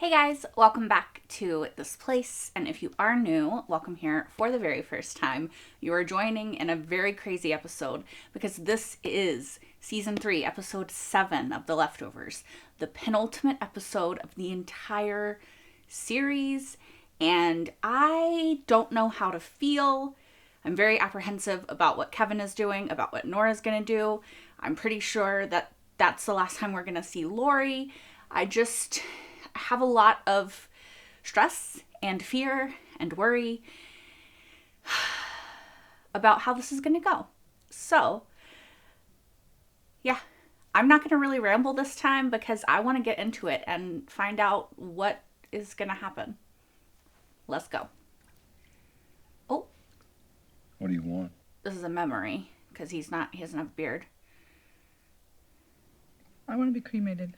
Hey guys, welcome back to this place. And if you are new, welcome here for the very first time. You are joining in a very crazy episode because this is season 3, episode 7 of The Leftovers, the penultimate episode of the entire series. And I don't know how to feel. I'm very apprehensive about what Kevin is doing, about what Nora's going to do. I'm pretty sure that that's the last time we're going to see Lori. I just have a lot of stress and fear and worry about how this is going to go. So, yeah, I'm not going to really ramble this time because I want to get into it and find out what is going to happen. Let's go. Oh. What do you want? This is a memory because he doesn't have a beard. I want to be cremated.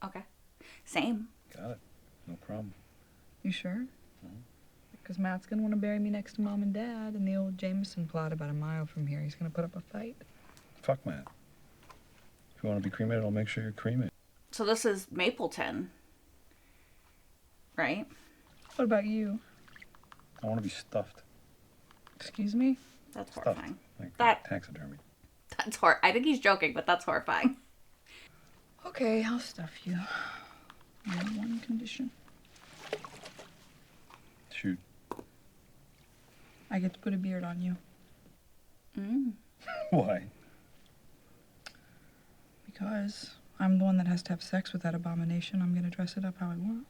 Okay. Same. Got it. No problem. You sure? Mm-hmm. Because Matt's going to want to bury me next to Mom and Dad in the old Jameson plot about a mile from here. He's going to put up a fight. Fuck Matt. If you want to be cremated, I'll make sure you're cremated. So this is Mapleton, right? What about you? I want to be stuffed. Excuse me? That's Stuffed. horrifying. Like That- taxidermy. That's I think he's joking, but that's horrifying. Okay, I'll stuff you. On one condition. Shoot. I get to put a beard on you. Why? Because I'm the one that has to have sex with that abomination. I'm going to dress it up how I want.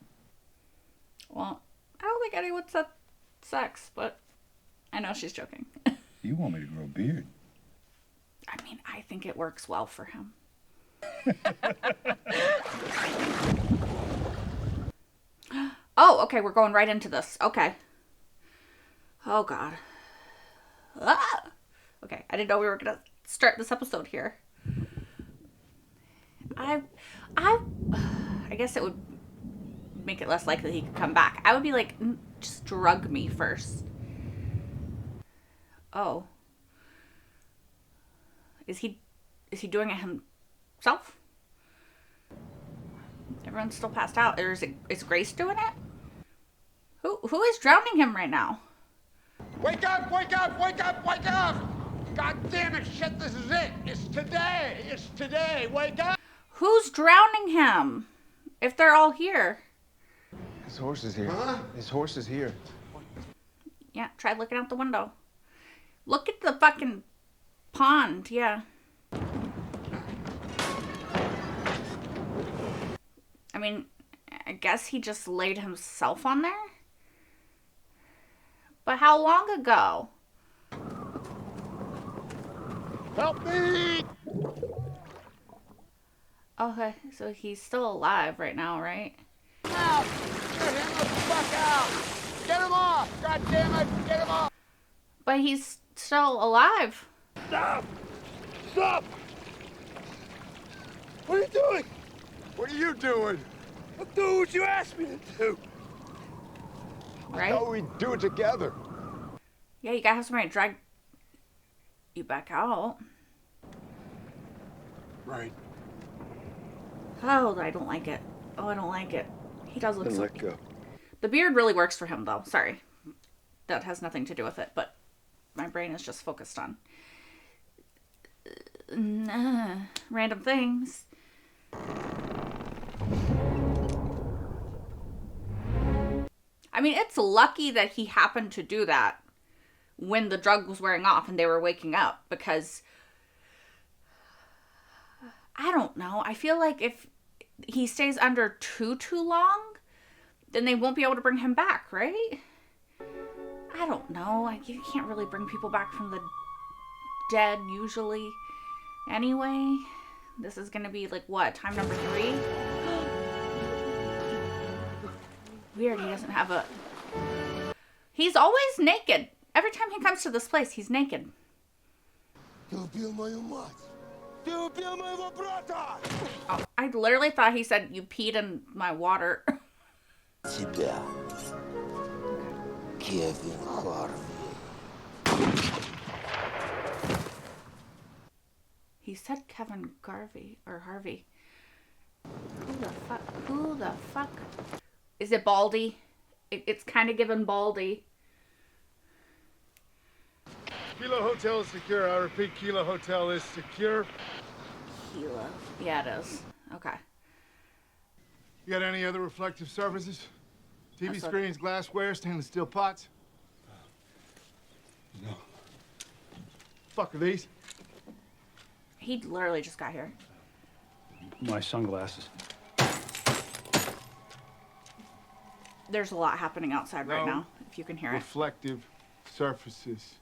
Well, I don't think anyone said sex, but I know she's joking. You want me to grow a beard? I mean, I think it works well for him. Oh, okay, we're going right into this. Okay. Oh, God. Ah! Okay, I didn't know we were going to start this episode here. I guess it would make it less likely he could come back. I would be like, just drug me first. Oh. Is he doing it himself? Everyone's still passed out. Is Grace doing it? Who is drowning him right now? Wake up, wake up, wake up, wake up! God damn it, shit, this is it. It's today, wake up! Who's drowning him? If they're all here. His horse is here. Huh? His horse is here. Yeah, try looking out the window. Look at the fucking pond, yeah. I mean, I guess he just laid himself on there? But how long ago? Help me! Okay, so he's still alive right now, right? Out! Get him the fuck out! Get him off! God damn it! Get him off! But he's still alive. Stop! Stop! What are you doing? What are you doing? I'm doing what you asked me to do. Right? I thought we'd do it together. Yeah, you gotta have somebody drag you back out. Right. Oh, I don't like it. Oh, I don't like it. He does look Then so... let go. The beard really works for him, though. Sorry. That has nothing to do with it, but my brain is just focused on random things. I mean, it's lucky that he happened to do that when the drug was wearing off and they were waking up, because I don't know. I feel like if he stays under too long, then they won't be able to bring him back, right? I don't know. You can't really bring people back from the dead usually. Anyway, this is going to be like, what, time number 3? Weird, he doesn't have a... He's always naked. Every time he comes to this place, he's naked. Oh, Oh, I literally thought he said, you peed in my water. Тебя, Kevin Harvey. He said Kevin Garvey, or Harvey. Who the fuck? Is it Baldy? It's kind of given Baldy. Kilo Hotel is secure. I repeat, Kilo Hotel is secure. Kilo. Yeah, it is. Okay. You got any other reflective surfaces? TV That's screens, glassware, stainless steel pots? No. Fuck are these? He literally just got here. My sunglasses. There's a lot happening outside right No. now, if you can hear it. Reflective surfaces.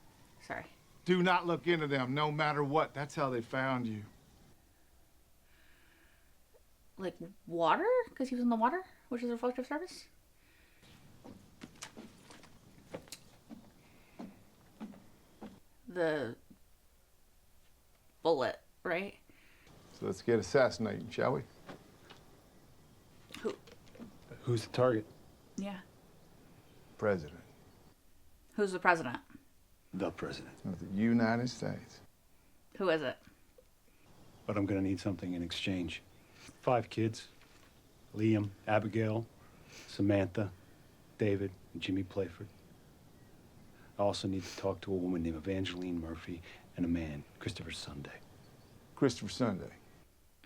Sorry. Do not look into them, no matter what. That's how they found you. Like water? Because he was in the water, which is a reflective surface? The bullet, right? So let's get assassinating, shall we? Who's the target? Yeah. President Who's the president? The president. of the United States. Who is it? But I'm gonna need something in exchange. 5 kids. Liam, Abigail, Samantha, David, and Jimmy Playford. I also need to talk to a woman named Evangeline Murphy and a man, Christopher Sunday. Christopher Sunday.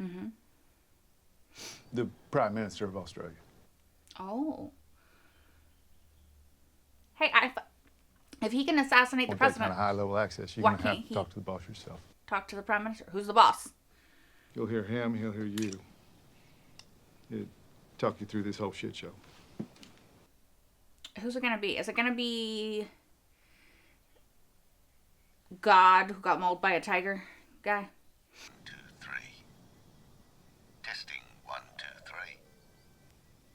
Mm-hmm. The Prime Minister of Australia. Oh. Hey, if he can assassinate the Want that president, kind of high-level access, you're why going to have can't to talk to the boss yourself. talk to the prime minister. Who's the boss? You'll hear him, he'll hear you. He'll talk you through this whole shit show. Who's it gonna be? Is it gonna be God who got mauled by a tiger guy? 1, 2, 3. Testing 1, 2, 3.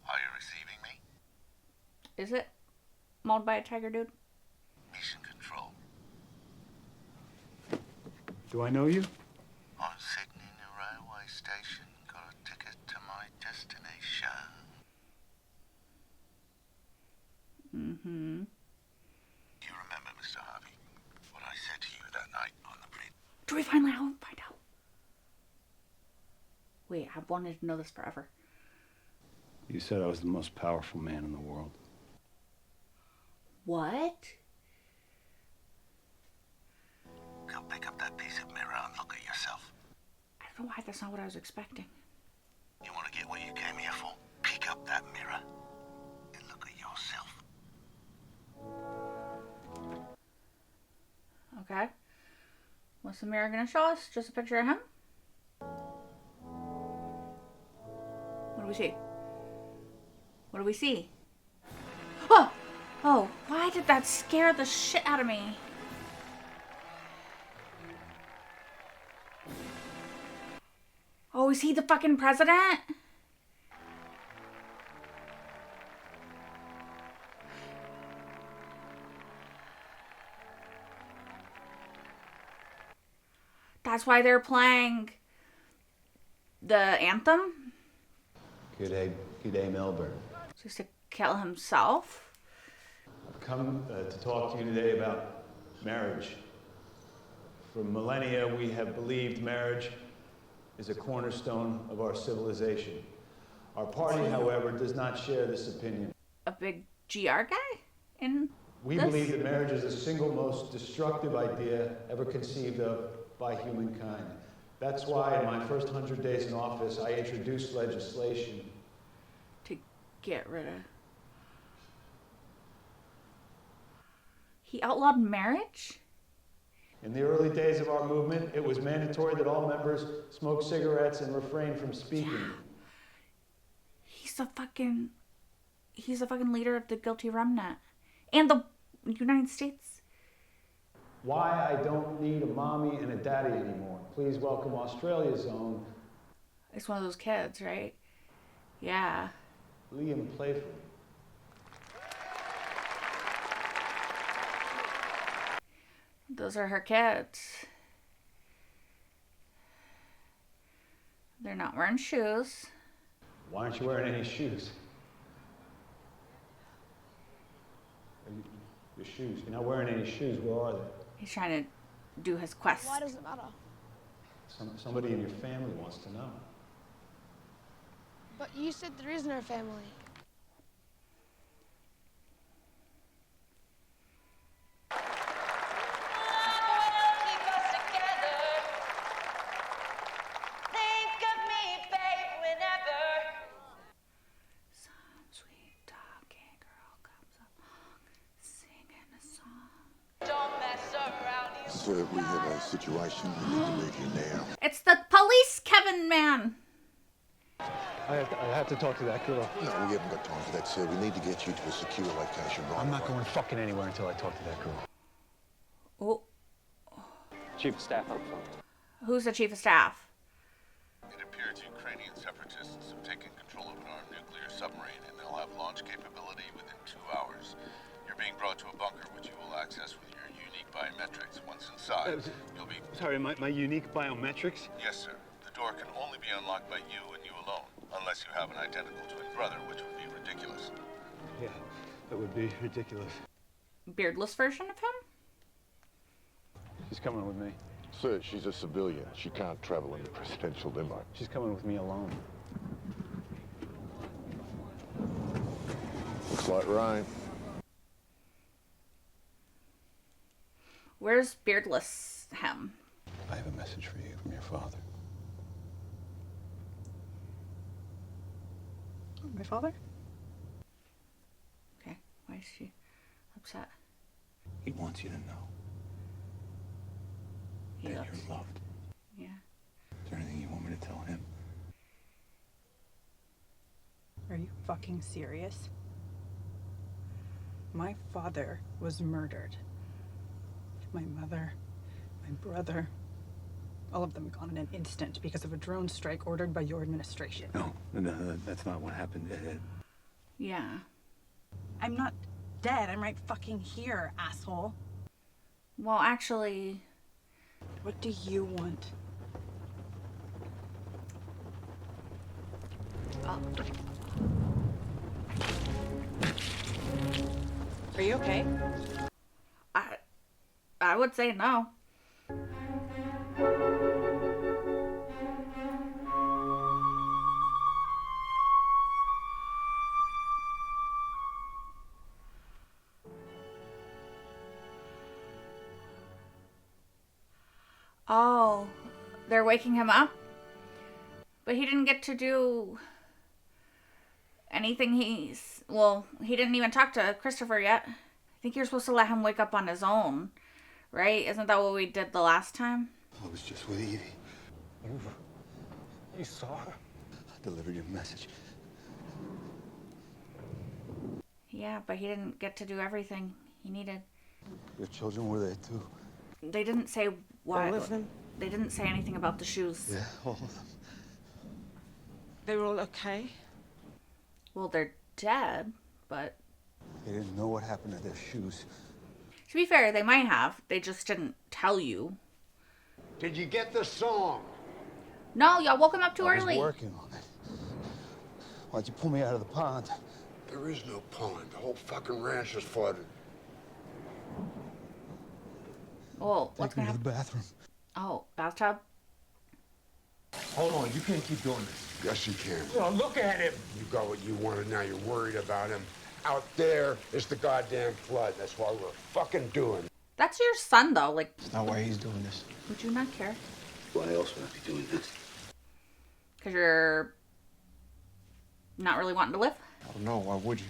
Are you receiving me? Is it mauled by a tiger dude? Mission control. Do I know you? I'm sitting in the railway station. Got a ticket to my destination. Mm-hmm. You remember, Mr. Harvey, what I said to you that night on the bridge? Do we finally find out? Wait, I've wanted to know this forever. You said I was the most powerful man in the world. What? Go pick up that piece of mirror and look at yourself. I don't know why that's not what I was expecting. You want to get what you came here for? Pick up that mirror and look at yourself. Okay. What's the mirror gonna show us? Just a picture of him? What do we see? What do we see? Oh! Oh, why did that scare the shit out of me? Oh, is he the fucking president? That's why they're playing the anthem? Good day, Melbourne. Just to kill himself? I've come to talk to you today about marriage. For millennia, we have believed marriage is a cornerstone of our civilization. Our party, however, does not share this opinion. A big GR guy? We believe that marriage is the single most destructive idea ever conceived of by humankind. That's why in my first 100 days in office, I introduced legislation to get rid of. He outlawed marriage? In the early days of our movement, it was mandatory that all members smoke cigarettes and refrain from speaking. Yeah. He's the fucking leader of the guilty remnant. And the United States. Why I don't need a mommy and a daddy anymore. Please welcome Australia's own. It's one of those kids, right? Yeah. Liam Playford. Those are her kids. They're not wearing shoes. Why aren't you wearing any shoes? Your shoes. You're not wearing any shoes. Where are they? He's trying to do his quest. Why does it matter? Somebody in your family wants to know. But you said there is no family. Sir, we have a situation. We need to move you now. It's the police, Kevin, man. I have to talk to that girl. No, we haven't got time for that, sir. We need to get you to a secure location right I'm not away. going fucking anywhere until I talk to that girl. Oh, Chief of Staff up front. who's the chief of staff? It appears Ukrainian separatists have taken control of an armed nuclear submarine, and they'll have launch capability within 2 hours. You're being brought to a bunker, which you will access with your unique biometrics. Once inside, you'll be... Sorry, my unique biometrics? Yes, sir. The door can only be unlocked by you and you alone, unless you have an identical twin brother, which would be ridiculous. Yeah, that would be ridiculous. Beardless version of him? She's coming with me. Sir, she's a civilian. She can't travel in the presidential limo. She's coming with me alone. Looks like rain. Where's beardless him? I have a message for you from your father. My father? Okay, why is she upset? He wants you to know He that looks. you're loved. Yeah. Is there anything you want me to tell him? Are you fucking serious? My father was murdered. My mother, my brother, all of them gone in an instant because of a drone strike ordered by your administration. No, that's not what happened. Yeah. I'm not dead. I'm right fucking here, asshole. Well, actually, What do you want? Are you okay? I would say no. Oh, they're waking him up? But he didn't get to do anything he didn't even talk to Christopher yet. I think you're supposed to let him wake up on his own, right? Isn't that what we did the last time? I was just with Evie. You saw her? I delivered your message. Yeah, but he didn't get to do everything he needed. Your children were there too. They didn't say why. All of them? They didn't say anything about the shoes. Yeah, all of them. They were all okay? Well, they're dead, but They didn't know what happened to their shoes. to be fair, they might have. They just didn't tell you. Did you get the song? No, y'all woke him up too I early. was working on it. Why'd you pull me out of the pond? There is no pond. The whole fucking ranch is flooded. Oh, what's Take me gonna to the happen? bathroom. Oh, bathtub? Hold on, you can't keep doing this. Yes, you can. Well, look at him. You got what you wanted, now you're worried about him. Out there is the goddamn flood. That's why we're fucking doing it. That's your son, though. Like, It's not why he's doing this. would you not care? Why else would I be doing this? Because you're not really wanting to live? I don't know. Why would you?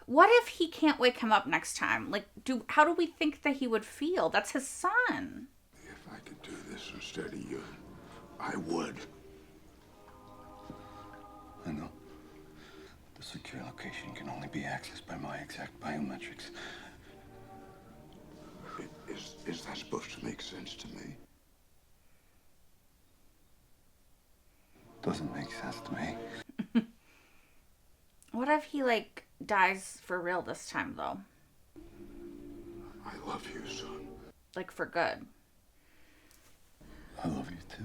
What if he can't wake him up next time? Like, how do we think that he would feel? That's his son. If I could do this instead of you, I would. I know. The secure location can only be accessed by my exact biometrics. Is that supposed to make sense to me? Doesn't make sense to me. What if he, like, dies for real this time, though? I love you, son. Like, for good. I love you too.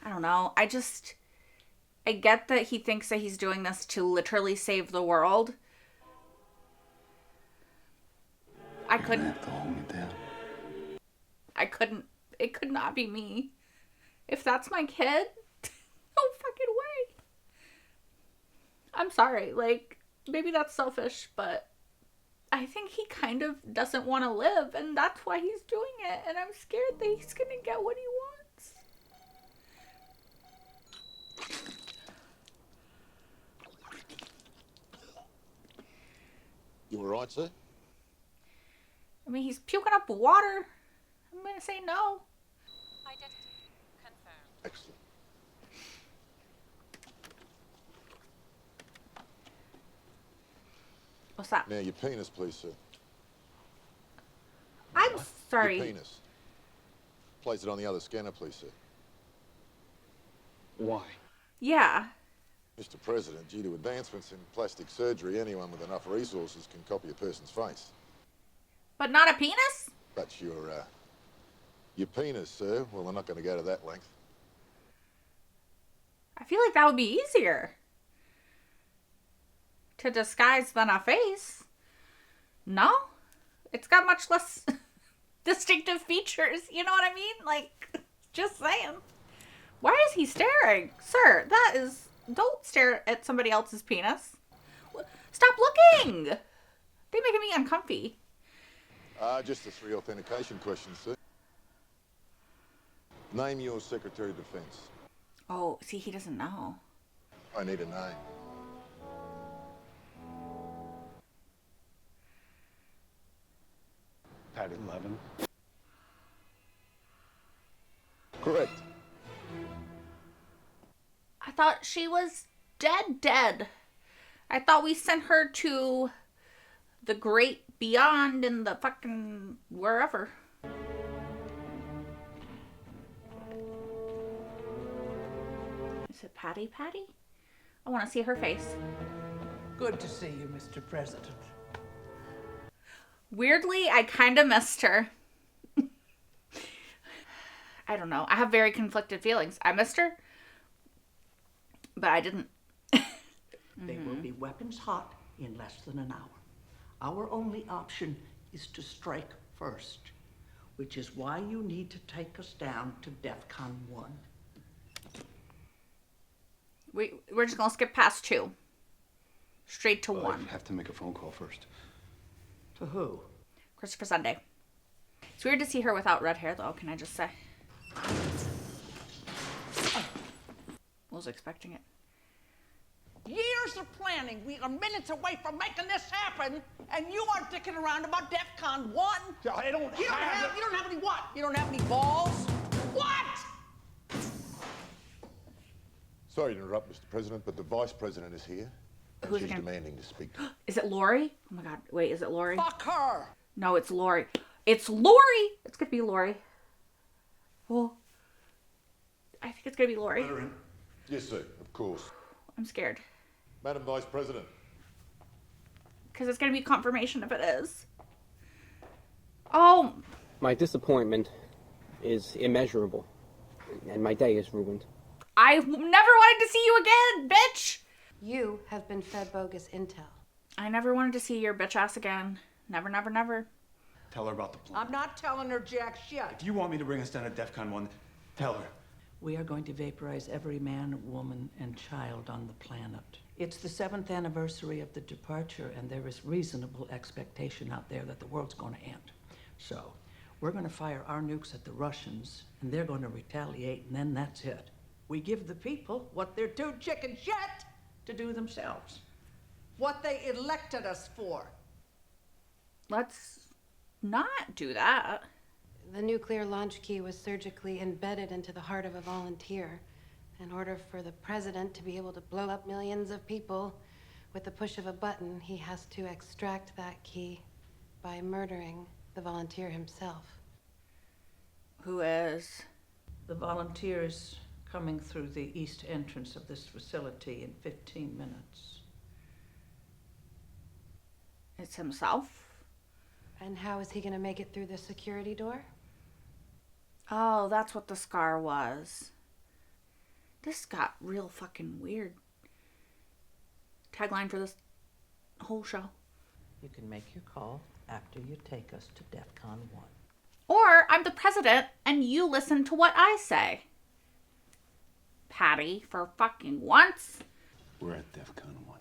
I don't know. I get that he thinks that he's doing this to literally save the world. I You're couldn't. gonna have to hold me down. It could not be me. If that's my kid, no fucking way. I'm sorry, like, maybe that's selfish, but I think he kind of doesn't want to live, and that's why he's doing it, and I'm scared that he's gonna get what he wants. You all right, sir? I mean, he's puking up water. I'm gonna say no. Identity confirmed. Excellent. What's that? Now, your penis, please, sir. I'm sorry. Your penis. Place it on the other scanner, please, sir. Why? Yeah. Mr. President, due to advancements in plastic surgery, anyone with enough resources can copy a person's face. But not a penis? But your penis, sir, well, they're not going to go to that length. I feel like that would be easier to disguise than a face. No? It's got much less distinctive features, you know what I mean? Like, just saying. Why is he staring? Sir, that is... Don't stare at somebody else's penis. Stop looking! They're making me uncomfy. Just the 3 authentication questions, sir. Name your Secretary of Defense. Oh, see, he doesn't know. I need a name. Patty Levin. Correct. I thought she was dead. I thought we sent her to the great beyond in the fucking wherever. Is it Patty? I want to see her face. Good to see you, Mr. President. Weirdly, I kind of missed her. I don't know. I have very conflicted feelings. I missed her, but I didn't. They will be weapons hot in less than an hour. Our only option is to strike first, which is why you need to take us down to DEFCON 1. We're just gonna skip past 2. Straight to 1. I have to make a phone call first. To who? Christopher Sunday. It's weird to see her without red hair, though, can I just say? Was expecting it. Years of planning. We are minutes away from making this happen, and you are dicking around about DEFCON 1? I don't You don't have any what? You don't have any balls? What? Sorry to interrupt, Mr. President, but the Vice President is here. And Who's she's again? demanding to speak to you. Is it Lori? Oh my god, wait, is it Lori? Fuck her! No, it's Lori. It's Lori! It's gonna be Lori. Well, I think it's gonna be Lori. Yes, sir, of course. I'm scared. Madam Vice President. Because it's gonna be confirmation if it is. Oh! My disappointment is immeasurable, and my day is ruined. I never wanted to see you again, bitch! You have been fed bogus intel. I never wanted to see your bitch ass again. Never. Tell her about the plan. I'm not telling her jack shit. If you want me to bring us down to DEFCON 1, tell her. We are going to vaporize every man, woman, and child on the planet. It's the 7th anniversary of the departure, and there is reasonable expectation out there that the world's going to end. So, we're going to fire our nukes at the Russians, and they're going to retaliate, and then that's it. We give the people what they're too chicken shit to do themselves. What they elected us for. Let's not do that. The nuclear launch key was surgically embedded into the heart of a volunteer in order for the president to be able to blow up millions of people with the push of a button. He has to extract that key by murdering the volunteer himself. Who is? The volunteers coming through the east entrance of this facility in 15 minutes. It's himself? And how is he going to make it through the security door? Oh, that's what the scar was. This got real fucking weird. Tagline for this whole show. You can make your call after you take us to DEFCON 1. Or I'm the president and you listen to what I say. Patty, for fucking once. We're at DEFCON 1.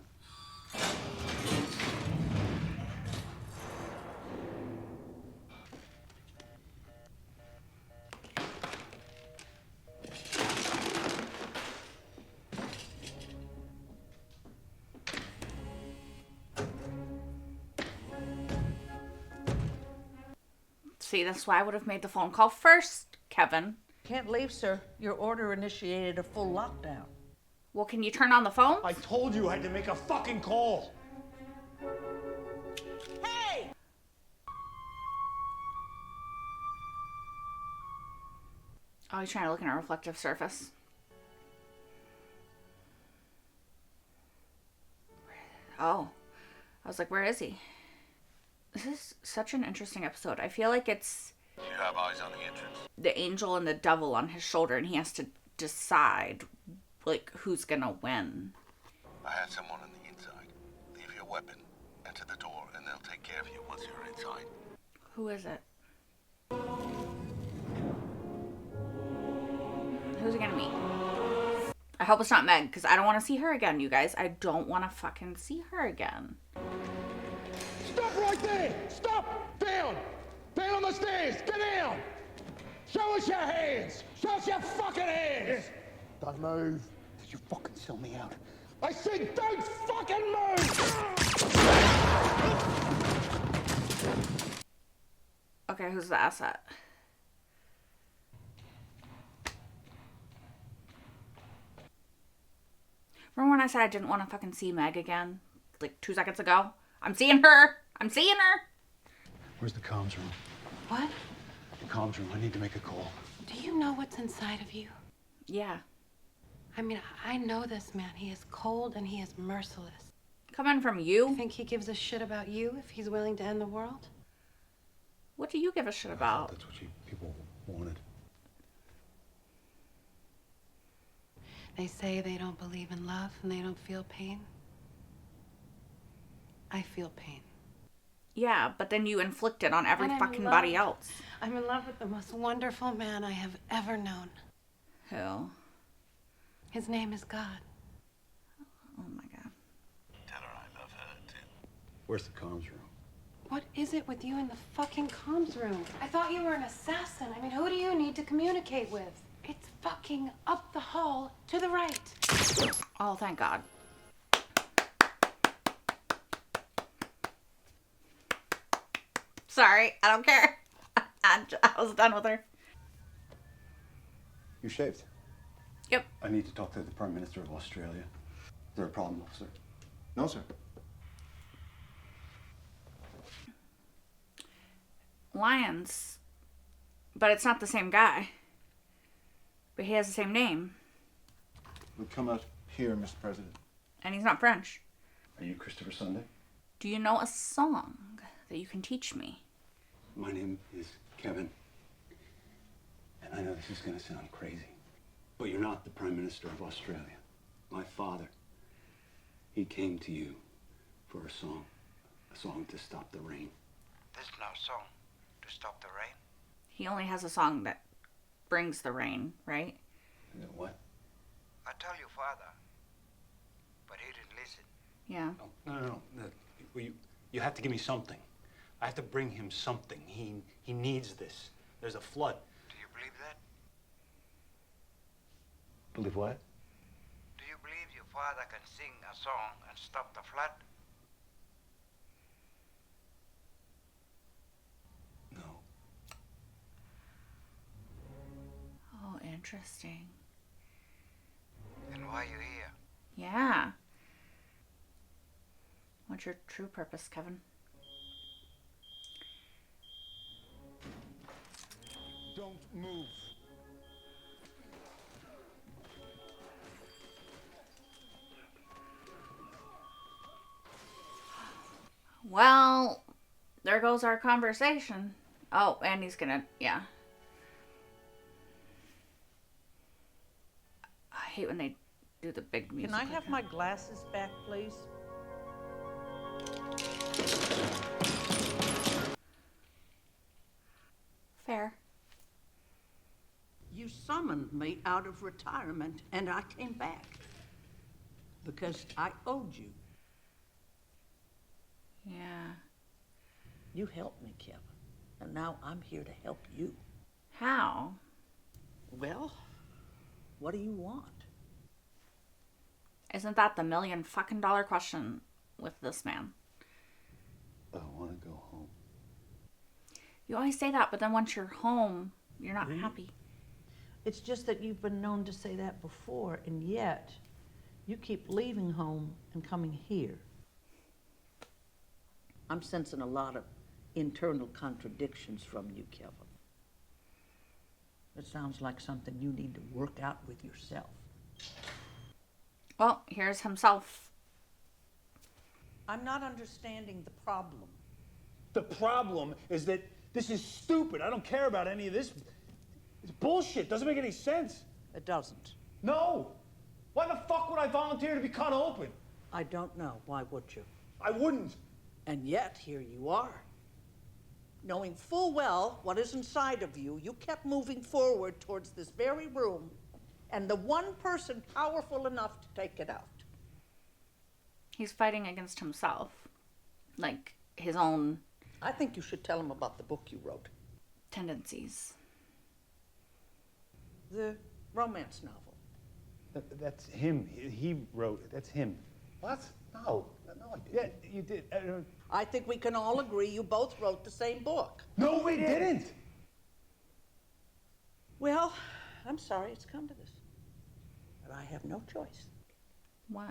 See, that's why I would have made the phone call first, Kevin. Can't leave, sir. Your order initiated a full lockdown. Well, can you turn on the phone? I told you I had to make a fucking call. Hey! Oh, he's trying to look in a reflective surface. Oh. I was like, where is he? This is such an interesting episode. I feel like it's You have eyes on the entrance. the angel and the devil on his shoulder, and he has to decide, like, who's gonna win. I had someone on the inside. Leave your weapon, enter the door, and they'll take care of you once you're inside. Who is it? Who's it gonna be? I hope it's not Meg, because I don't want to see her again, you guys. I don't want to fucking see her again. Stop right there! Stop! Down! Down on the stairs! Get down! Show us your hands! Show us your fucking hands! Don't move. Did you fucking sell me out? I said don't fucking move! Okay, who's the asset? Remember when I said I didn't want to fucking see Meg again? Like 2 seconds ago? I'm seeing her! I'm seeing her! Where's the comms room? What? The comms room. I need to make a call. Do you know what's inside of you? Yeah. I mean, I know this man. He is cold and he is merciless. Coming from you? You think he gives a shit about you if he's willing to end the world? What do you give a shit about? That's what people wanted. They say they don't believe in love and they don't feel pain. I feel pain. Yeah, but then you inflict it on every And I'm fucking in love. body else. I'm in love with the most wonderful man I have ever known. Who? His name is God. Oh my god. Tell her I love her, too. Where's the comms room? What is it with you in the fucking comms room? I thought you were an assassin. I mean, who do you need to communicate with? It's fucking up the hall to the right. Oh, thank God. Sorry, I don't care. I was done with her. You shaved? Yep. I need to talk to the Prime Minister of Australia. Is there a problem, officer? No, sir. Lyons. But it's not the same guy. But he has the same name. We come out here, Mr. President. And he's not French. Are you Christopher Sunday? Do you know a song that you can teach me? My name is Kevin. And I know this is going to sound crazy. But you're not the Prime Minister of Australia. My father, he came to you for a song to stop the rain. There's no song to stop the rain. He only has a song that brings the rain, right? What? I tell you, Father, but he didn't listen. Yeah. No. Well, you have to give me something. I have to bring him something. He needs this. There's a flood. Do you believe that? Believe what? Do you believe your father can sing a song and stop the flood? No. Oh, interesting. Then why are you here? Yeah. What's your true purpose, Kevin? Don't move. Well, there goes our conversation. Oh, and he's gonna, yeah. I hate when they do the big music. Can I have my glasses back, please? Fair. summoned me out of retirement, and I came back. Because I owed you. Yeah. You helped me, Kevin. And now I'm here to help you. How? Well, what do you want? Isn't that the million fucking dollar question with this man? I want to go home. You always say that, but then once you're home, you're not happy. It's just that you've been known to say that before, and yet you keep leaving home and coming here. I'm sensing a lot of internal contradictions from you, Kevin. It sounds like something you need to work out with yourself. Well, here's himself. I'm not understanding the problem. The problem is that this is stupid. I don't care about any of this. It's bullshit. Doesn't make any sense. It doesn't. No. Why the fuck would I volunteer to be cut open? I don't know. Why would you? I wouldn't. And yet, here you are. Knowing full well what is inside of you, you kept moving forward towards this very room and the one person powerful enough to take it out. He's fighting against himself. Like, his own... I think you should tell him about the book you wrote. tendencies. The romance novel. That's him. He wrote it. That's him. What? No. No, I didn't. Yeah, you did. I think we can all agree you both wrote the same book. No, we didn't. Well, I'm sorry it's come to this. But I have no choice. What?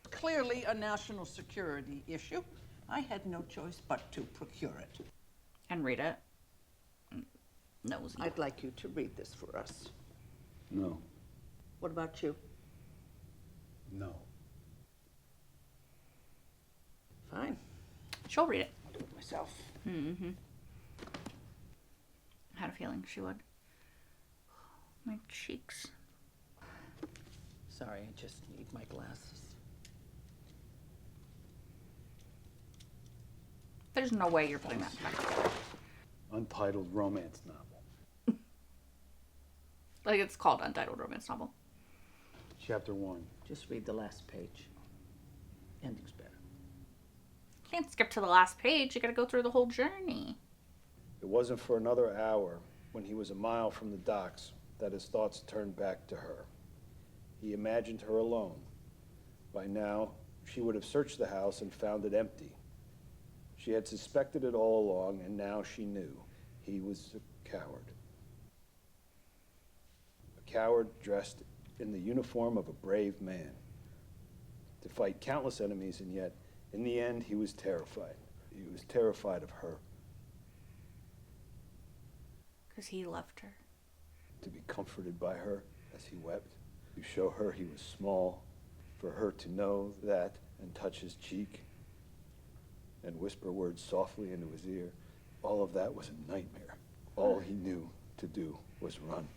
Clearly a national security issue. I had no choice but to procure it. And read it. Nosy. I'd like you to read this for us. No. What about you? No. Fine. She'll read it. I'll do it myself. Mm-hmm. I had a feeling she would. My cheeks. Sorry, I just need my glasses. There's no way you're putting that back. Untitled romance novel. Like, it's called Untitled Romance Novel. Chapter 1. Just read the last page. Ending's better. Can't skip to the last page. You gotta go through the whole journey. It wasn't for another hour, when he was a mile from the docks, that his thoughts turned back to her. He imagined her alone. By now, she would have searched the house and found it empty. She had suspected it all along, and now she knew. He was a coward. A coward dressed in the uniform of a brave man. To fight countless enemies, and yet, in the end, he was terrified. He was terrified of her. Because he loved her. To be comforted by her as he wept. To show her he was small. For her to know that and touch his cheek. And whisper words softly into his ear. All of that was a nightmare. All he knew to do was run.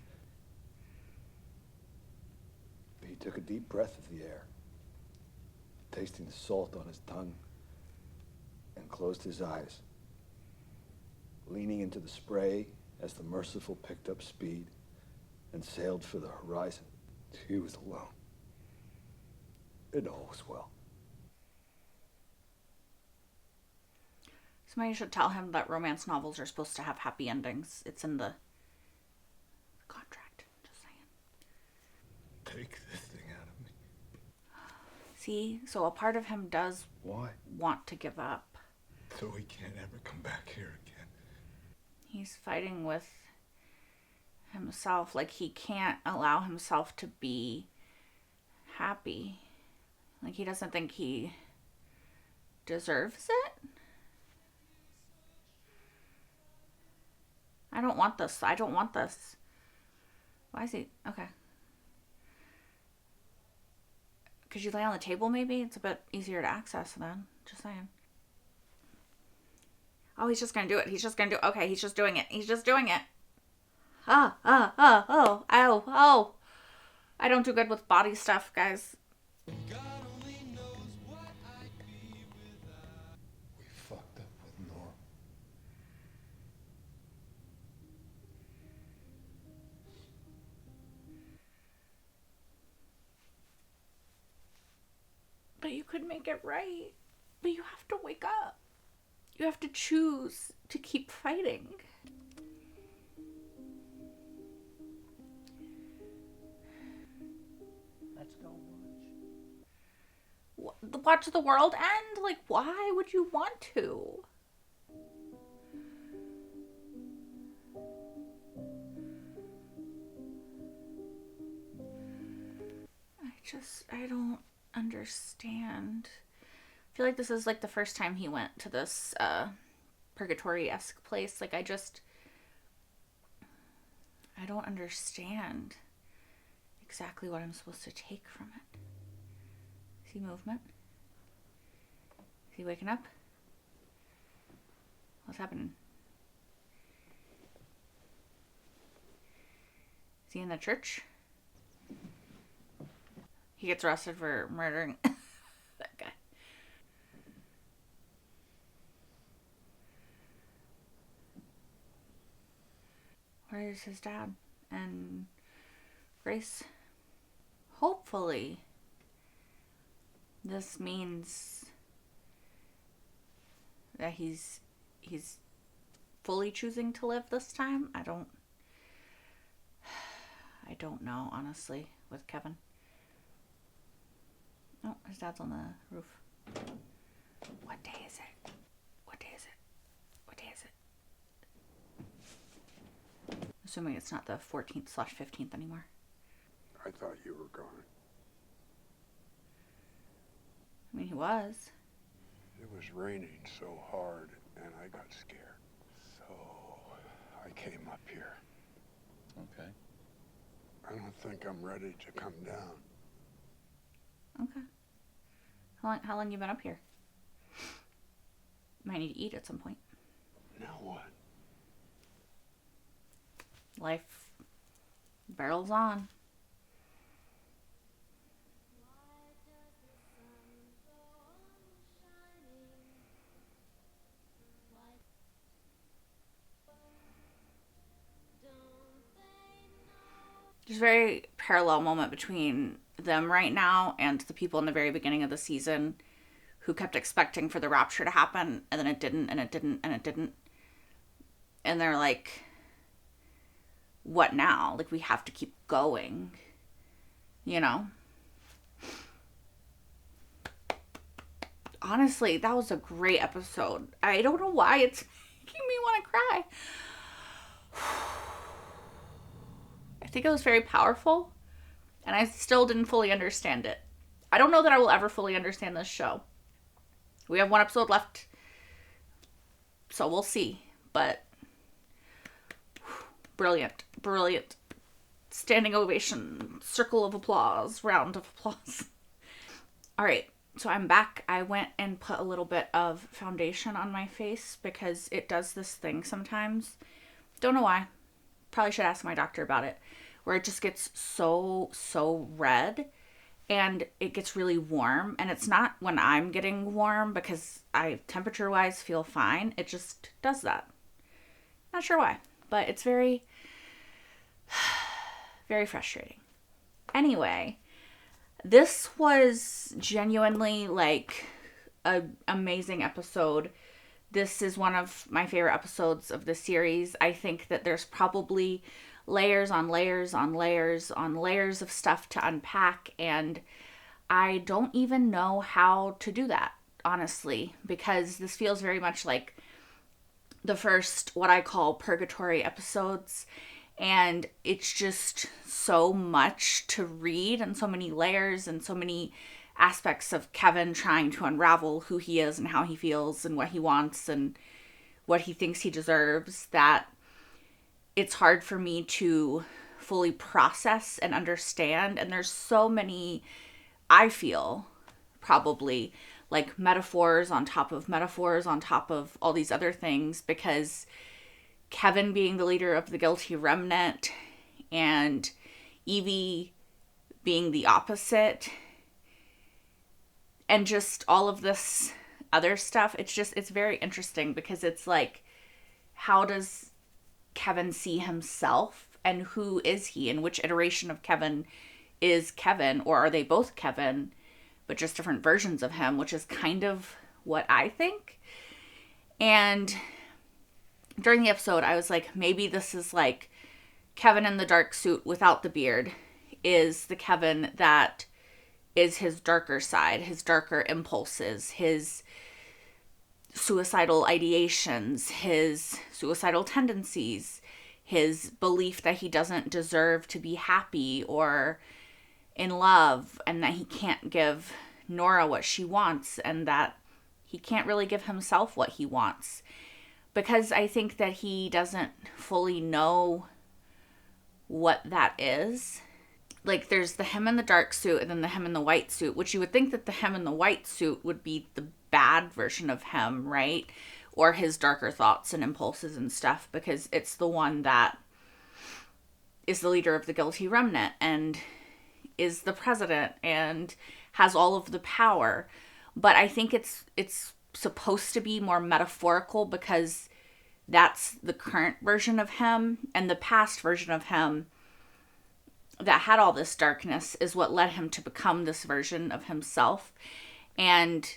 He took a deep breath of the air, tasting the salt on his tongue, and closed his eyes, leaning into the spray as the Merciful picked up speed and sailed for the horizon. He was alone. And all was well. Somebody should tell him that romance novels are supposed to have happy endings. It's in the contract. Just saying. Take this thing out of me. See? So a part of him does Why? want to give up. So he can't ever come back here again. He's fighting with himself. Like, he can't allow himself to be happy. Like, he doesn't think he deserves it. I don't want this. I don't want this. Why is he... Okay. Could you lay on the table, maybe? It's a bit easier to access then. Just saying. Oh, he's just gonna do it. He's just gonna do it. Okay, he's just doing it. He's just doing it. Oh. I don't do good with body stuff, guys. We fucked up with Norm. But you could make it right. But you have to wake up. You have to choose to keep fighting. Let's go Watch the world end? Like, why would you want to? I don't understand. I feel like this is like the first time he went to this purgatory-esque place. Like, I don't understand exactly what I'm supposed to take from it. See movement? Is he waking up? What's happening? Is he in the church? He gets arrested for murdering that guy. Where is his dad and Grace? Hopefully, this means that he's fully choosing to live this time. I don't know, honestly, with Kevin. Oh, his dad's on the roof. What day is it? What day is it? What day is it? Assuming it's not the 14th/15th anymore. I thought you were gone. I mean, he was. It was raining so hard, and I got scared. So I came up here. Okay. I don't think I'm ready to come down. Okay. How long you been up here? Might need to eat at some point. Now what? Life barrels on. There's a very parallel moment between them right now and the people in the very beginning of the season who kept expecting for the rapture to happen, and then it didn't, and it didn't, and it didn't. And they're like, what now? Like, we have to keep going, you know? Honestly, that was a great episode. I don't know why it's making me want to cry. I think it was very powerful, and I still didn't fully understand it. I don't know that I will ever fully understand this show. We have one episode left, so we'll see. But brilliant, brilliant. Standing ovation, circle of applause, round of applause. All right, so I'm back. I went and put a little bit of foundation on my face because it does this thing sometimes. Don't know why. Probably should ask my doctor about it. Where it just gets so red and it gets really warm. And it's not when I'm getting warm because I temperature-wise feel fine. It just does that. Not sure why, but it's very, very frustrating. Anyway, this was genuinely like an amazing episode. This is one of my favorite episodes of the series. I think that there's probably layers on layers on layers on layers of stuff to unpack, and I don't even know how to do that, honestly, because this feels very much like the first, what I call purgatory episodes, and it's just so much to read and so many layers and so many aspects of Kevin trying to unravel who he is and how he feels and what he wants and what he thinks he deserves, that it's hard for me to fully process and understand. And there's so many, I feel, probably like metaphors on top of metaphors on top of all these other things, because Kevin being the leader of the guilty remnant and Evie being the opposite, and just all of this other stuff, it's very interesting because it's like, how does Kevin see himself, and who is he, and which iteration of Kevin is Kevin, or are they both Kevin? but just different versions of him, which is kind of what I think. And during the episode, I was like, maybe this is like Kevin in the dark suit without the beard is the Kevin that is his darker side, his darker impulses, his suicidal ideations, his suicidal tendencies, his belief that he doesn't deserve to be happy or in love, and that he can't give Nora what she wants, and that he can't really give himself what he wants. Because I think that he doesn't fully know what that is. Like, there's the him in the dark suit and then the him in the white suit, which you would think that the him in the white suit would be the bad version of him, right? Or his darker thoughts and impulses and stuff, because it's the one that is the leader of the guilty remnant and is the president and has all of the power. But I think it's supposed to be more metaphorical, because that's the current version of him, and the past version of him that had all this darkness is what led him to become this version of himself. And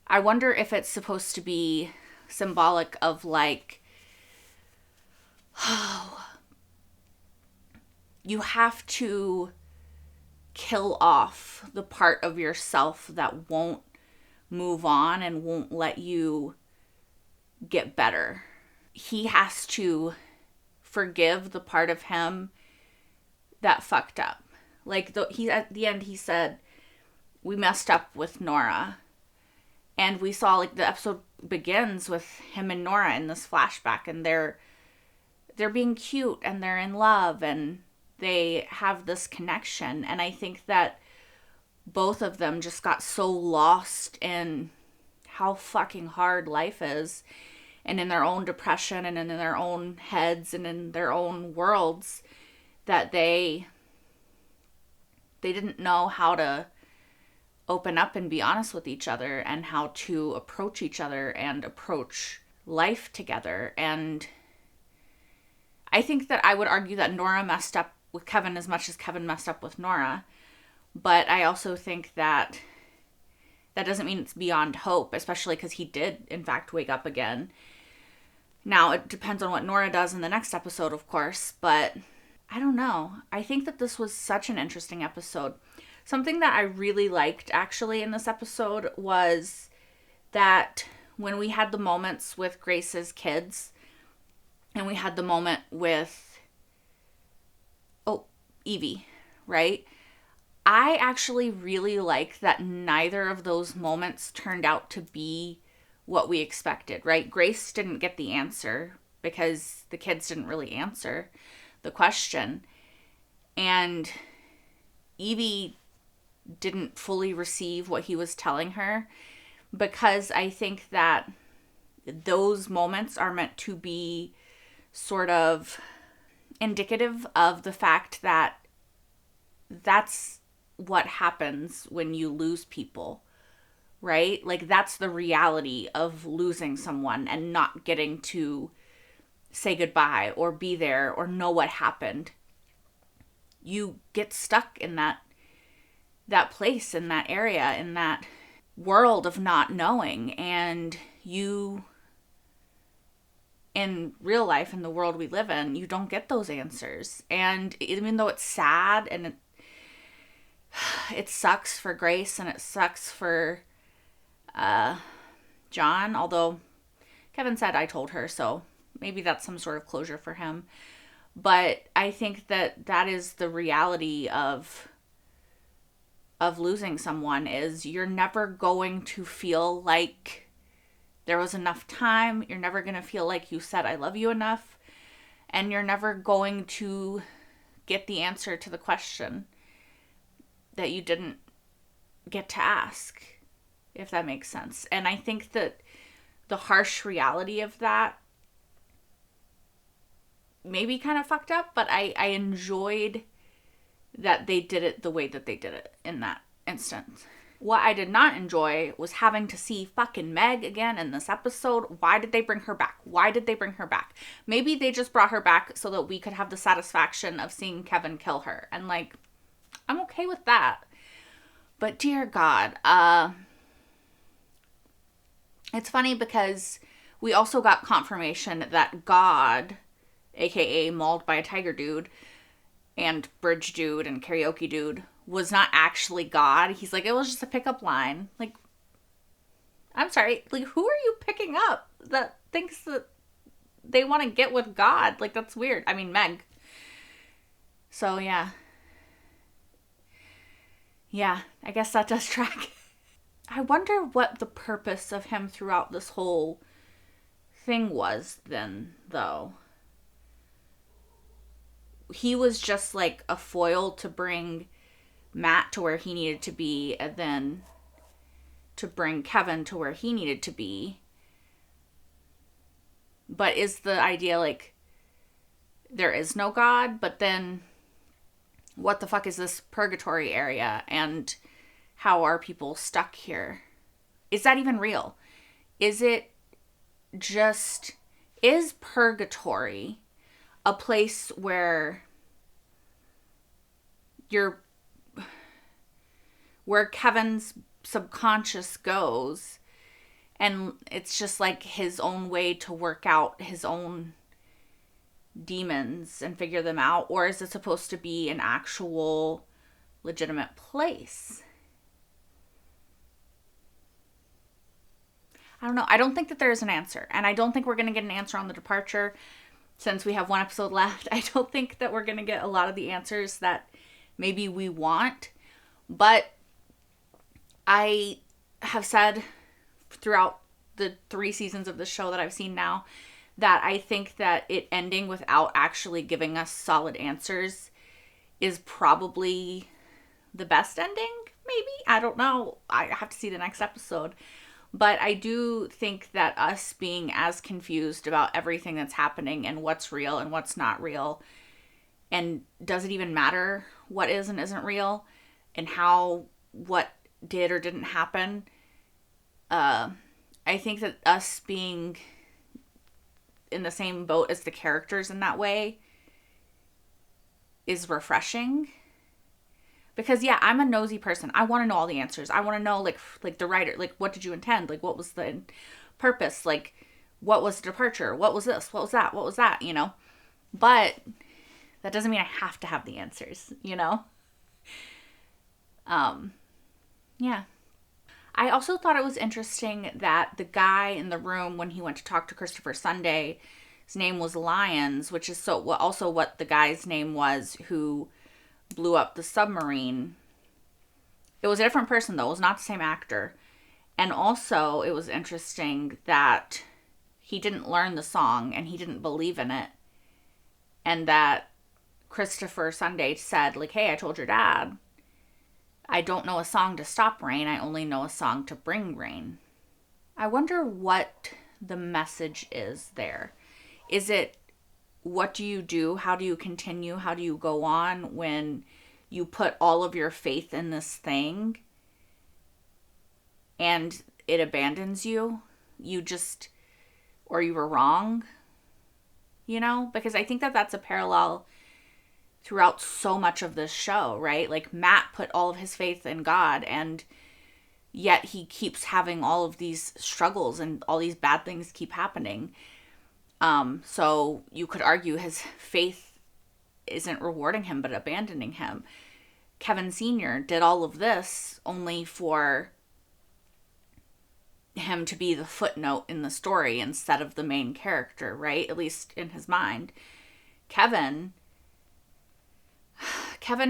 I wonder if it's supposed to be symbolic of like, oh, you have to kill off the part of yourself that won't move on and won't let you get better. He has to forgive the part of him that fucked up. Like, he at the end, he said, we messed up with Nora. And we saw, like, the episode begins with him and Nora in this flashback, and they're being cute, and they're in love, and they have this connection. And I think that both of them just got so lost in how fucking hard life is, and in their own depression, and in their own heads, and in their own worlds, that they didn't know how to open up and be honest with each other, and how to approach each other and approach life together. And I think that I would argue that Nora messed up with Kevin as much as Kevin messed up with Nora. But I also think that that doesn't mean it's beyond hope, especially because he did, in fact, wake up again. Now, it depends on what Nora does in the next episode, of course, but I don't know. I think that this was such an interesting episode. Something that I really liked, actually, in this episode was that when we had the moments with Grace's kids, and we had the moment with, Evie, right? I actually really like that neither of those moments turned out to be what we expected, right? Grace didn't get the answer because the kids didn't really answer the question. And Evie didn't fully receive what he was telling her, because I think that those moments are meant to be sort of indicative of the fact that that's what happens when you lose people, right? Like, that's the reality of losing someone and not getting to say goodbye or be there or know what happened. You get stuck in that place, in that area, in that world of not knowing. And you, in real life, in the world we live in, you don't get those answers. And even though it's sad and it sucks for Grace and it sucks for John, although Kevin said I told her, so maybe that's some sort of closure for him. But I think that that is the reality of losing someone, is you're never going to feel like there was enough time. You're never going to feel like you said I love you enough. And you're never going to get the answer to the question that you didn't get to ask, if that makes sense. And I think that the harsh reality of that maybe kind of fucked up, but I enjoyed that they did it the way that they did it in that instance. What I did not enjoy was having to see fucking Meg again in this episode. Why did they bring her back? Why did they bring her back? Maybe they just brought her back so that we could have the satisfaction of seeing Kevin kill her. And, like, I'm okay with that. But dear God, it's funny because we also got confirmation that God, aka Mauled by a Tiger Dude, and Bridge Dude, and Karaoke Dude, was not actually God. He's like, it was just a pickup line. Like, I'm sorry, like, who are you picking up that thinks that they want to get with God? Like, that's weird. I mean, Meg. So, yeah. Yeah, I guess that does track. I wonder what the purpose of him throughout this whole thing was then, though. He was just like a foil to bring Matt to where he needed to be, and then to bring Kevin to where he needed to be. But is the idea like there is no God, but then what the fuck is this purgatory area, and how are people stuck here? Is that even real? Is it just, is purgatory a place where Kevin's subconscious goes, and it's just like his own way to work out his own demons and figure them out? Or is it supposed to be an actual legitimate place? I don't know. I don't think that there is an answer, and I don't think we're going to get an answer on the departure since we have one episode left. I don't think that we're going to get a lot of the answers that maybe we want, but I have said throughout the 3 seasons of the show that I've seen now that I think that it ending without actually giving us solid answers is probably the best ending, maybe? I don't know. I have to see the next episode. But I do think that us being as confused about everything that's happening and what's real and what's not real, and does it even matter what is and isn't real, and how what did or didn't happen, I think that us being in the same boat as the characters in that way is refreshing. Because, yeah, I'm a nosy person. I want to know all the answers. I want to know, like the writer, like, what did you intend? Like, what was the purpose? Like, what was the departure? What was this? What was that? What was that? You know? But that doesn't mean I have to have the answers, you know? Yeah. I also thought it was interesting that the guy in the room when he went to talk to Christopher Sunday, his name was Lyons, which is also what the guy's name was who blew up the submarine. It was a different person, though. It was not the same actor. And also, it was interesting that he didn't learn the song and he didn't believe in it. And that Christopher Sunday said, like, hey, I told your dad, I don't know a song to stop rain. I only know a song to bring rain. I wonder what the message is there. Is it, what do you do? How do you continue? How do you go on when you put all of your faith in this thing and it abandons you? You just, or you were wrong, you know? Because I think that that's a parallel throughout so much of this show, right? Like, Matt put all of his faith in God, and yet he keeps having all of these struggles and all these bad things keep happening. So you could argue his faith isn't rewarding him, but abandoning him. Kevin Sr. did all of this only for him to be the footnote in the story instead of the main character, right? At least in his mind. Kevin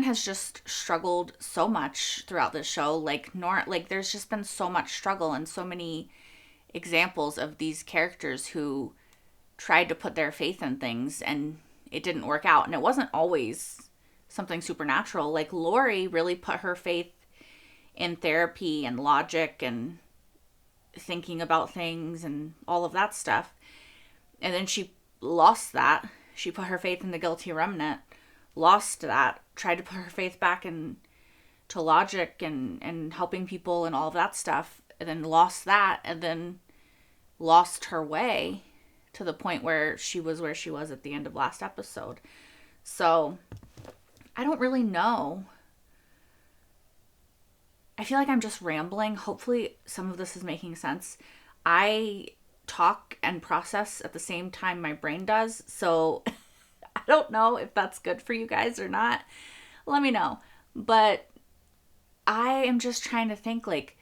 has just struggled so much throughout this show. Like, there's just been so much struggle and so many examples of these characters who tried to put their faith in things and it didn't work out. And it wasn't always something supernatural. Like, Lori really put her faith in therapy and logic and thinking about things and all of that stuff. And then she lost that. She put her faith in the guilty remnant, lost that, tried to put her faith back into logic and helping people and all of that stuff, and then lost that, and then lost her way to the point where she was at the end of last episode. So I don't really know I feel like I'm just rambling. Hopefully some of this is making sense. I talk and process at the same time my brain does, so I don't know if that's good for you guys or not. Let me know. But I am just trying to think, like,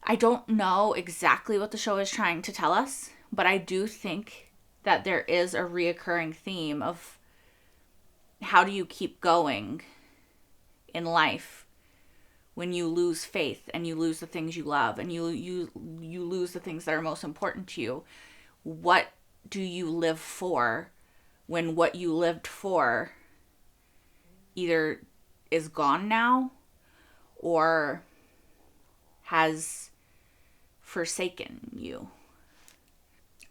I don't know exactly what the show is trying to tell us, but I do think that there is a reoccurring theme of how do you keep going in life when you lose faith and you lose the things you love and you lose the things that are most important to you. What do you live for when what you lived for either is gone now or has forsaken you?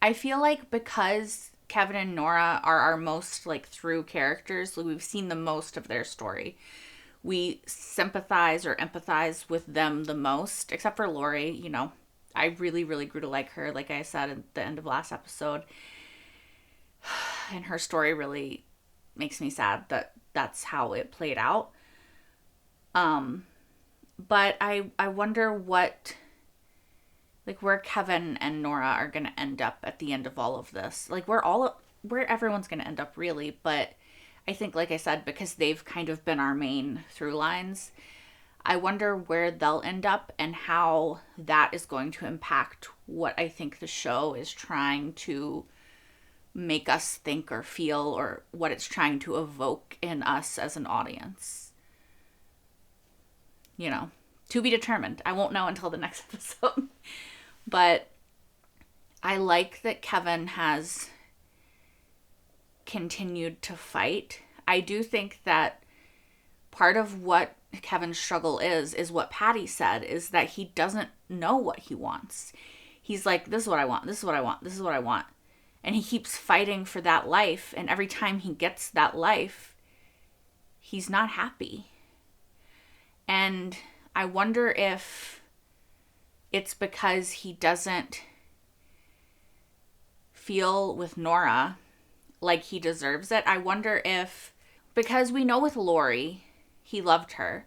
I feel like because Kevin and Nora are our most like through characters, like we've seen the most of their story. We sympathize or empathize with them the most, except for Lori. You know, I really, really grew to like her, like I said at the end of last episode. And her story really makes me sad that that's how it played out. But I wonder what, like, where Kevin and Nora are going to end up at the end of all of this. Like, where everyone's going to end up, really. But I think, like I said, because they've kind of been our main through lines, I wonder where they'll end up and how that is going to impact what I think the show is trying to make us think or feel, or what it's trying to evoke in us as an audience. You know, to be determined. I won't know until the next episode. But I like that Kevin has continued to fight. I do think that part of what Kevin's struggle is what Patty said, is that he doesn't know what he wants. He's like, this is what I want, this is what I want, this is what I want. And he keeps fighting for that life, and every time he gets that life, he's not happy. And I wonder if it's because he doesn't feel with Nora like he deserves it. I wonder if, because we know with Lori, he loved her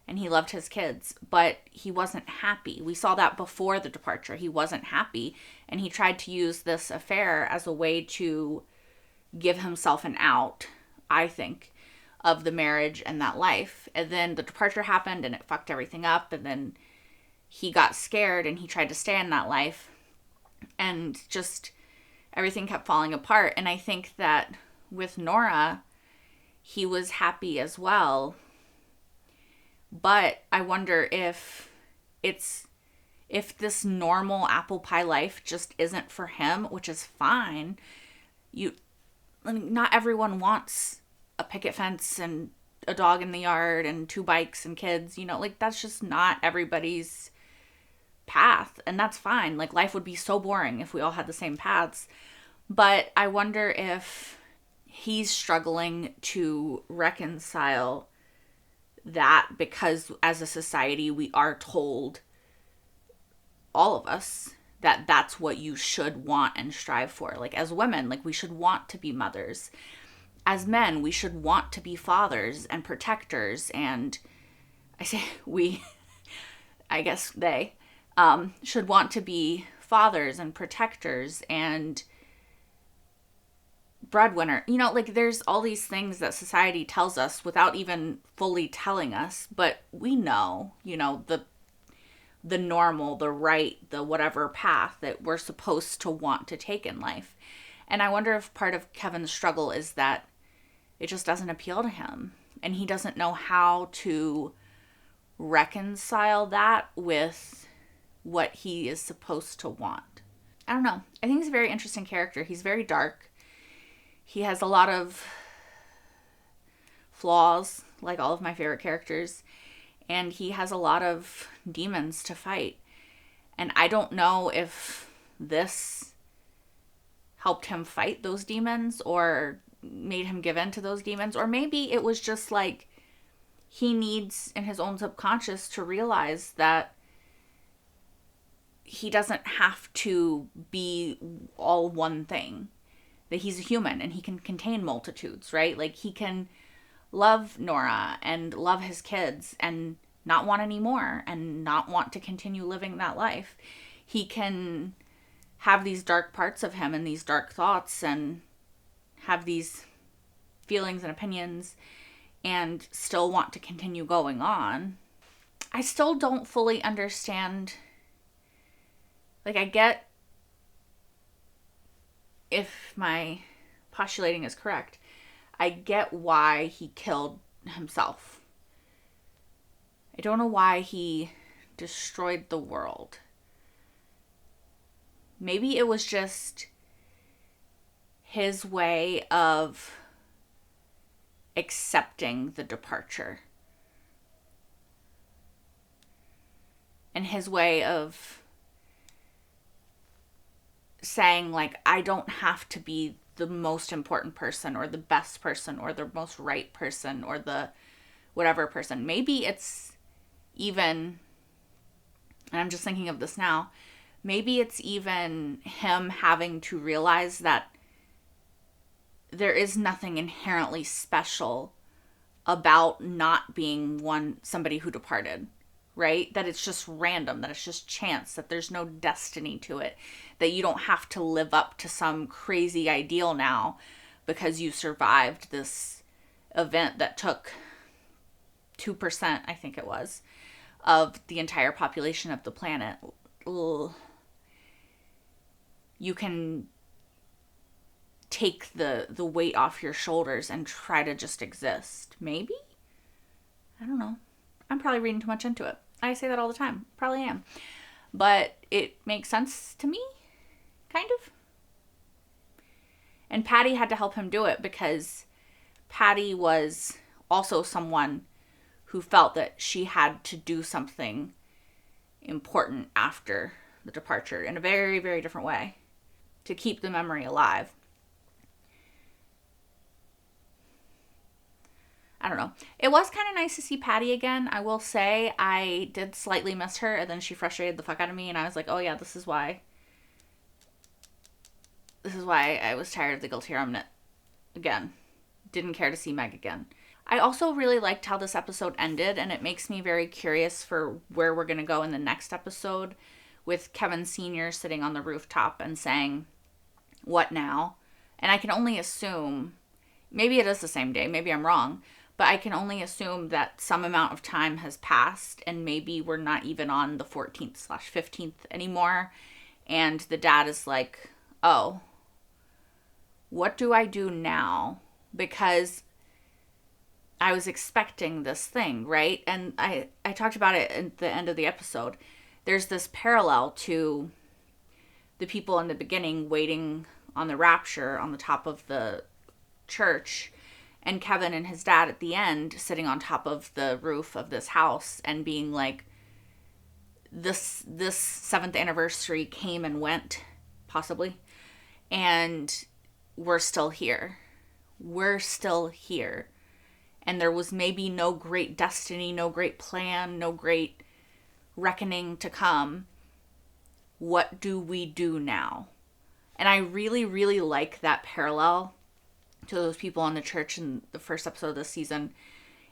and he loved his kids, but he wasn't happy. We saw that before the departure. He wasn't happy, and he tried to use this affair as a way to give himself an out, I think, of the marriage and that life. And then the departure happened and it fucked everything up, and then he got scared and he tried to stay in that life, and just everything kept falling apart. And I think that with Nora, he was happy as well. But I wonder if this normal apple pie life just isn't for him, which is fine. Not everyone wants a picket fence and a dog in the yard and 2 bikes and kids, you know, like that's just not everybody's path, and that's fine. Like, life would be so boring if we all had the same paths. But I wonder if he's struggling to reconcile that, because as a society we are told, all of us, that that's what you should want and strive for. Like, as women, like, we should want to be mothers. As men, we should want to be fathers and protectors. And I say we, I guess they should want to be fathers and protectors and breadwinner. You know, like, there's all these things that society tells us without even fully telling us, but we know, you know, the normal, the right, the whatever path that we're supposed to want to take in life. And I wonder if part of Kevin's struggle is that it just doesn't appeal to him, and he doesn't know how to reconcile that with what he is supposed to want. I don't know. I think he's a very interesting character. He's very dark. He has a lot of flaws, like all of my favorite characters, and he has a lot of demons to fight. And I don't know if this helped him fight those demons or made him give in to those demons, or maybe it was just like he needs in his own subconscious to realize that he doesn't have to be all one thing, that he's a human and he can contain multitudes, right? Like, he can love Nora and love his kids and not want any more and not want to continue living that life. He can have these dark parts of him and these dark thoughts and have these feelings and opinions and still want to continue going on. I still don't fully understand. Like, I get, if my postulating is correct, I get why he killed himself. I don't know why he destroyed the world. Maybe it was just his way of accepting the departure. And his way of saying, like, I don't have to be the most important person or the best person or the most right person or the whatever person. Maybe it's even, and I'm just thinking of this now, maybe it's even him having to realize that there is nothing inherently special about not being somebody who departed, right? That it's just random, that it's just chance, that there's no destiny to it, that you don't have to live up to some crazy ideal now because you survived this event that took 2%, I think it was, of the entire population of the planet. Ugh. You can take the weight off your shoulders and try to just exist. Maybe? I don't know. I'm probably reading too much into it. I say that all the time. Probably am. But it makes sense to me, kind of. And Patty had to help him do it because Patty was also someone who felt that she had to do something important after the departure in a very, very different way to keep the memory alive. I don't know. It was kind of nice to see Patty again. I will say I did slightly miss her, and then she frustrated the fuck out of me, and I was like, oh yeah, this is why I was tired of the guilty remnant again. Didn't care to see Meg again. I also really liked how this episode ended, and it makes me very curious for where we're going to go in the next episode, with Kevin Sr. sitting on the rooftop and saying, what now? And I can only assume, maybe it is the same day, maybe I'm wrong, but I can only assume that some amount of time has passed and maybe we're not even on the 14th/15th anymore. And the dad is like, oh, what do I do now? Because I was expecting this thing, right? And I talked about it at the end of the episode. There's this parallel to the people in the beginning waiting on the rapture on the top of the church, and Kevin and his dad at the end sitting on top of the roof of this house and being like, this 7th anniversary came and went, possibly, and we're still here. We're still here. And there was maybe no great destiny, no great plan, no great reckoning to come. What do we do now? And I really, really like that parallel to those people on the church in the first episode of this season,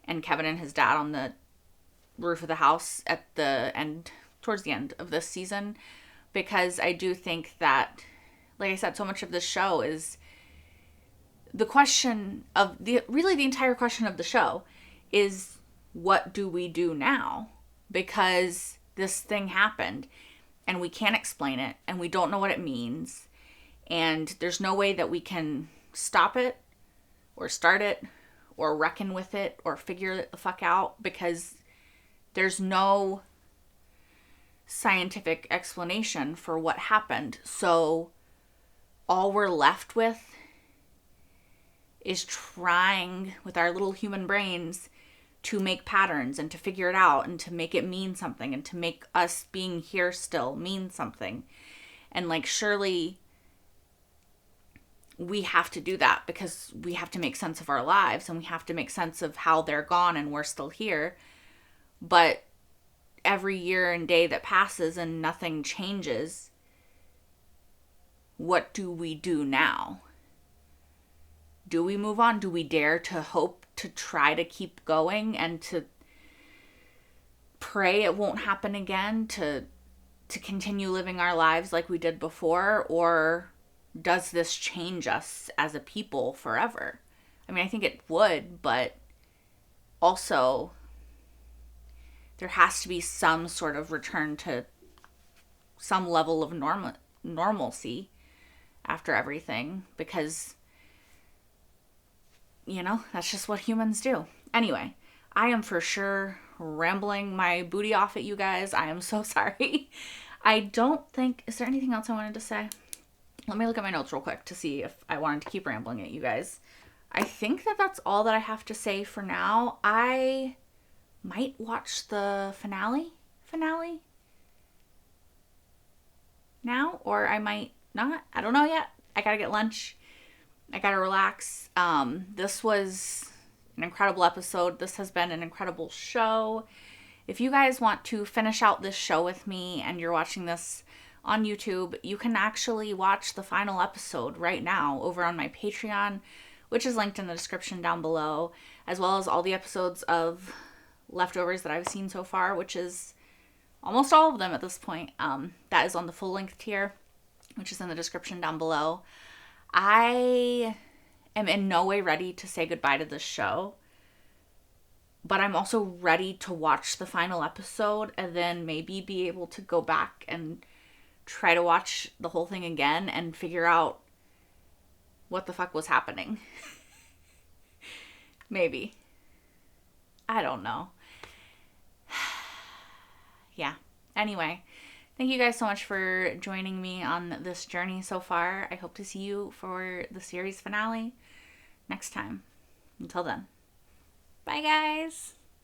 and Kevin and his dad on the roof of the house at the end, towards the end of this season, because I do think that, like I said, so much of this show is the question of the entire question of the show is, what do we do now? Because this thing happened and we can't explain it and we don't know what it means, and there's no way that we can stop it or start it or reckon with it or figure it the fuck out, because there's no scientific explanation for what happened. So all we're left with is trying with our little human brains to make patterns and to figure it out and to make it mean something and to make us being here still mean something. And like, surely we have to do that because we have to make sense of our lives and we have to make sense of how they're gone and we're still here. But every year and day that passes and nothing changes, what do we do now? Do we move on? Do we dare to hope to try to keep going and to pray it won't happen again to continue living our lives like we did before, or does this change us as a people forever? I mean, I think it would, but also there has to be some sort of return to some level of normalcy after everything, because, you know, that's just what humans do. Anyway, I am for sure rambling my booty off at you guys. I am so sorry. I don't think, is there anything else I wanted to say? Let me look at my notes real quick to see if I wanted to keep rambling at you guys. I think that that's all that I have to say for now. I might watch the finale now, or I might not. I don't know yet. I gotta get lunch. I gotta relax. This was an incredible episode. This has been an incredible show. If you guys want to finish out this show with me and you're watching this on YouTube, you can actually watch the final episode right now over on my Patreon, which is linked in the description down below, as well as all the episodes of Leftovers that I've seen so far, which is almost all of them at this point. That is on the full length tier, which is in the description down below. I am in no way ready to say goodbye to this show, but I'm also ready to watch the final episode and then maybe be able to go back and try to watch the whole thing again and figure out what the fuck was happening. Maybe. I don't know. Yeah. Anyway, thank you guys so much for joining me on this journey so far. I hope to see you for the series finale next time. Until then. Bye, guys.